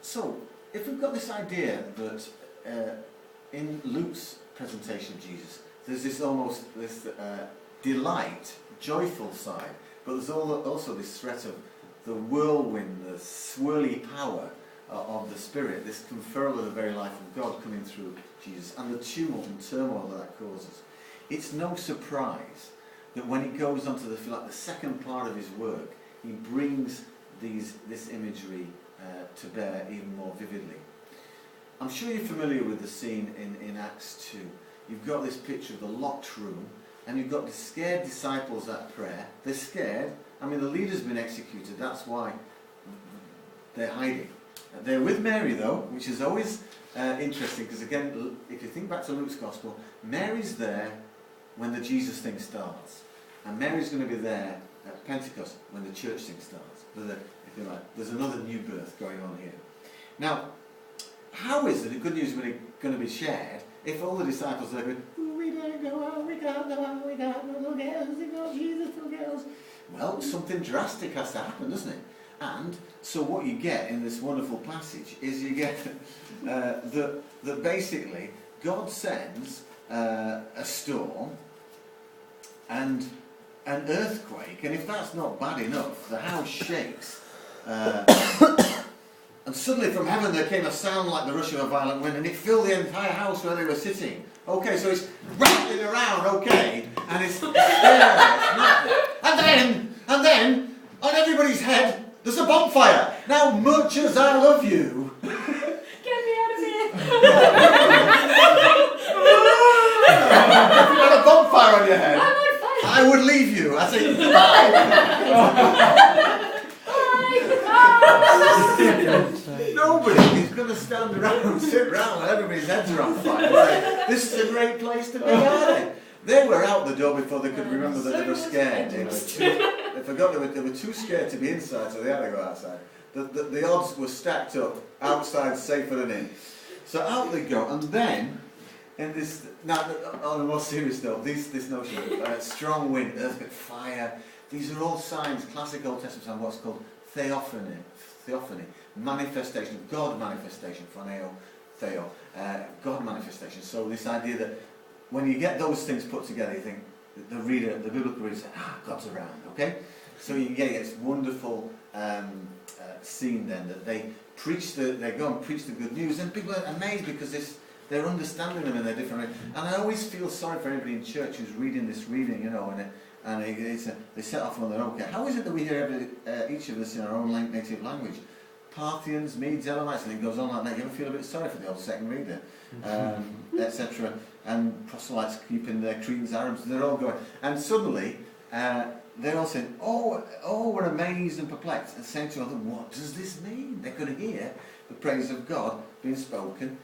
So, if we've got this idea that in Luke's presentation of Jesus, there's this delight, joyful side, but there's also this threat of the whirlwind, the swirly power of the Spirit, this conferral of the very life of God coming through Jesus, and the tumult and turmoil that causes. It's no surprise that when he goes on to the second part of his work, he brings this imagery to bear even more vividly. I'm sure you're familiar with the scene in Acts 2. You've got this picture of the locked room, and you've got the scared disciples at prayer. They're scared. I mean, the leader's been executed. That's why they're hiding. They're with Mary, though, which is always interesting, because again, if you think back to Luke's Gospel, Mary's there when the Jesus thing starts. And Mary's going to be there at Pentecost when the church thing starts. There's another new birth going on here. Now, how is it the good news really going to be shared if all the disciples are going, we don't go out, we can't go out, we can't go, get us, Jesus will get us. Well, something drastic has to happen, doesn't it? And so what you get in this wonderful passage is you get that basically God sends a storm and an earthquake, and if that's not bad enough, the house shakes. And suddenly from heaven there came a sound like the rush of a violent wind, and it filled the entire house where they were sitting. Okay, so it's rattling around, okay, and it's and then, on everybody's head, there's a bonfire. Now, much as I love you... Get me out of here! If you had a bonfire on your head, I'm on fire! I would leave you. I'd say, bye! Nobody is going to stand around and sit around when everybody's heads are on fire and say, this is a great place to be, are they? They were out the door before they could remember that they were scared. They forgot they were too scared to be inside, so they had to go outside. The odds were stacked up, outside safer than in. So out they go, and then, in this, now on a more serious note, this notion of strong wind, earthquake, fire, these are all signs, classic Old Testament signs, what's called theophany, manifestation, God manifestation, phoneo, theo, God manifestation. So this idea that when you get those things put together, you think, the biblical reader says, God's around, okay? So you get this wonderful scene then that they go and preach the good news, and people are amazed because they're understanding them in their different ways. And I always feel sorry for anybody in church who's reading this reading, you know, and they set off on their own. Okay, how is it that we hear each of us in our own native language? Parthians, Medes, Elamites, and it goes on like that. You ever feel a bit sorry for the old second reader, etc. And proselytes keeping their Cretans, Arabs, they're all going. And suddenly, they're all saying, oh, we're amazed and perplexed, and saying to them, what does this mean? They could hear the praise of God being spoken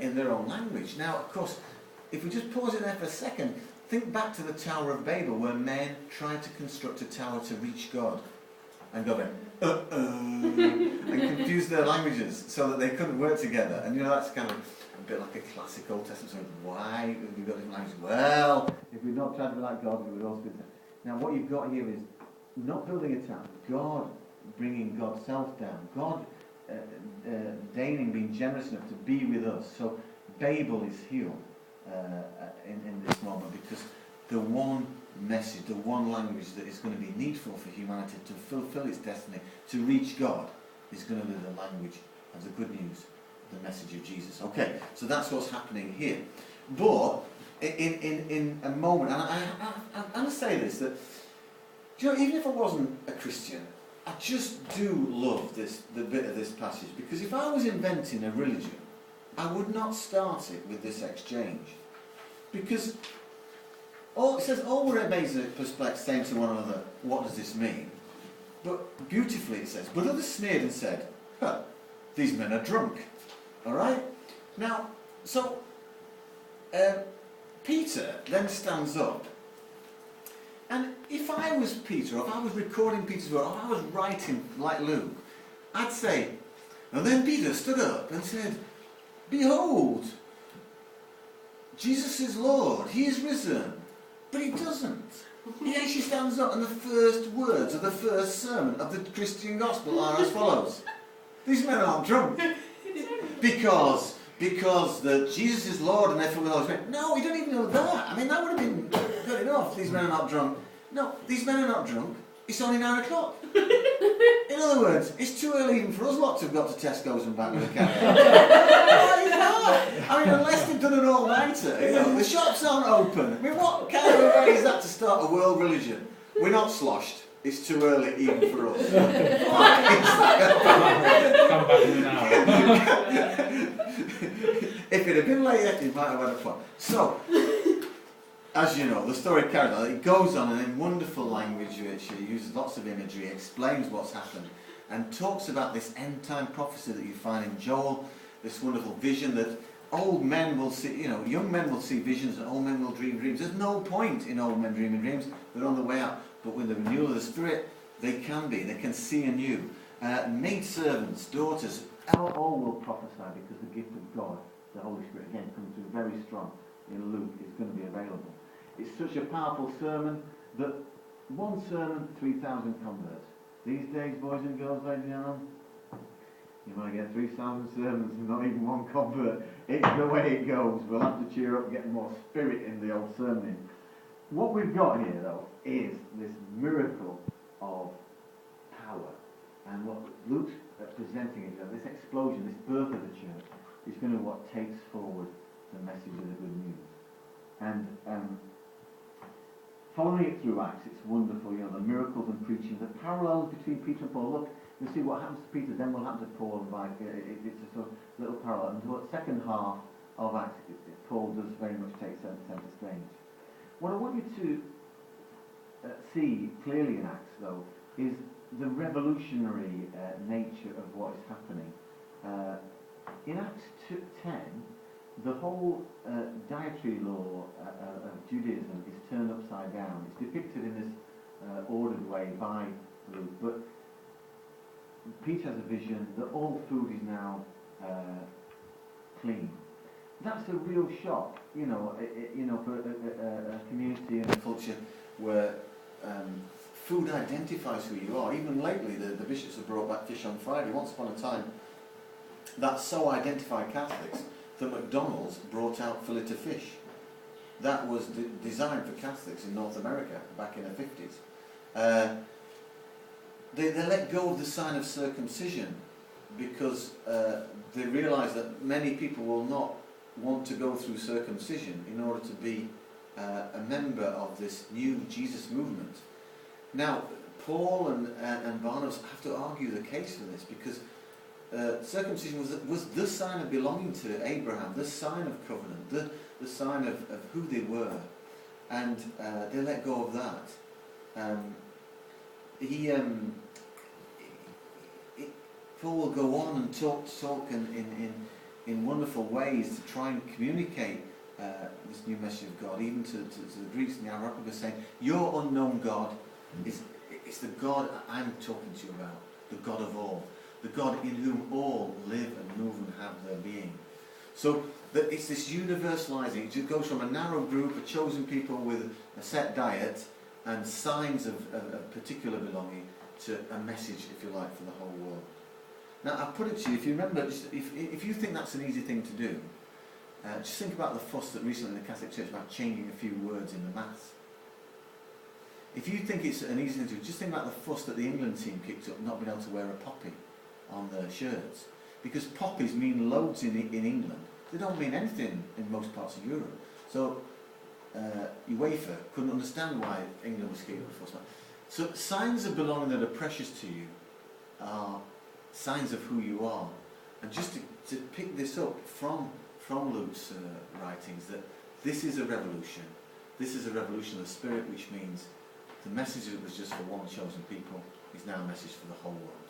in their own language. Now, of course, if we just pause it there for a second, think back to the Tower of Babel, where men tried to construct a tower to reach God. And God went, and confused their languages so that they couldn't work together. And you know, that's kind of a bit like a classic Old Testament story. Why have we got different languages? Well, if we'd not tried to be like God, we would also be there. Now, what you've got here is not building a tower, God bringing God's self down, God deigning, being generous enough to be with us. So Babel is healed in this moment, because the one message, the one language that is going to be needful for humanity to fulfill its destiny, to reach God, is going to be the language of the good news, the message of Jesus. Okay, so that's what's happening here. But in a moment, and I say this, that, you know, even if I wasn't a Christian, I just do love the bit of this passage, because if I was inventing a religion, I would not start it with this exchange. Because it says, all were amazed and perplexed, saying to one another, what does this mean? But beautifully it says, but others sneered and said, these men are drunk. Alright? Now, so Peter then stands up, and if I was Peter, or if I was recording Peter's word, or if I was writing like Luke, I'd say, and then Peter stood up and said, behold, Jesus is Lord, he is risen. But he doesn't. He actually stands up, and the first words of the first sermon of the Christian gospel are as follows. These men aren't drunk. Because Jesus is Lord and therefore with the Holy Spirit. No, we don't even know that. I mean, that would have been good enough. These men are not drunk. No, these men are not drunk. It's only 9 o'clock. In other words, it's too early even for us lot to have got to Tesco's and back with a carry. I mean, unless they've done an all-nighter, you know, the shops aren't open. I mean, what kind of way is that to start a world religion? We're not sloshed. It's too early even for us. Come back in an hour. If it had been later, you might have had a point. So, as you know, the story carries on. It goes on and in wonderful language, which uses lots of imagery, explains what's happened, and talks about this end-time prophecy that you find in Joel, this wonderful vision that old men will see, you know, young men will see visions and old men will dream dreams. There's no point in old men dreaming dreams. They're on the way out. But with the renewal of the Spirit, they can see anew. Maidservants, daughters, all will prophesy because the gift of God, the Holy Spirit, again, comes through very strong in Luke, is going to be available. It's such a powerful sermon that one sermon, 3,000 converts. These days, boys and girls, ladies and gentlemen, you might get 3,000 sermons and not even one convert. It's the way it goes. We'll have to cheer up and get more spirit in the old sermon. What we've got here, though, is this miracle of power. And what Luke's presenting is that this explosion, this birth of the church, is going to what takes forward the message of the good news. And following it through Acts, it's wonderful, you know, the miracles and preaching, the parallels between Peter and Paul. Look, you see what happens to Peter, then will happen to Paul, and it's a sort of little parallel. And the second half of Acts, Paul does very much take center stage. What I want you to see clearly in Acts, though, is the revolutionary nature of what is happening. In Acts 10, the whole dietary law of Judaism is turned upside down. It's depicted in this ordered way by Luke, but Peter has a vision that all food is now clean. That's a real shock, for a community and a culture where food identifies who you are. Even lately, the bishops have brought back Fish on Friday. Once upon a time, that so identified Catholics that McDonald's brought out fillet of fish. That was designed for Catholics in North America back in the 50s. They let go of the sign of circumcision because they realised that many people will not want to go through circumcision in order to be a member of this new Jesus movement. Now, Paul and Barnabas have to argue the case for this because circumcision was the sign of belonging to Abraham, the sign of covenant, the sign of who they were, and they let go of that. Paul will go on and talk in wonderful ways to try and communicate this new message of God, even to the Greeks and the Areopagus, saying, your unknown God is the God I'm talking to you about, the God of all, the God in whom all live and move and have their being. So it's this universalizing. It goes from a narrow group of chosen people with a set diet and signs of particular belonging to a message, if you like, for the whole world. Now, I put it to you, if you remember, if you think that's an easy thing to do, just think about the fuss that recently in the Catholic Church about changing a few words in the Mass. If you think it's an easy thing to do, just think about the fuss that the England team kicked up not being able to wear a poppy on their shirts. Because poppies mean loads in England. They don't mean anything in most parts of Europe. So UEFA couldn't understand why England was kicking up a fuss. So signs of belonging that are precious to you are signs of who you are. And just to pick this up from Luke's writings, that this is a revolution. This is a revolution of the Spirit, which means the message that was just for one chosen people is now a message for the whole world.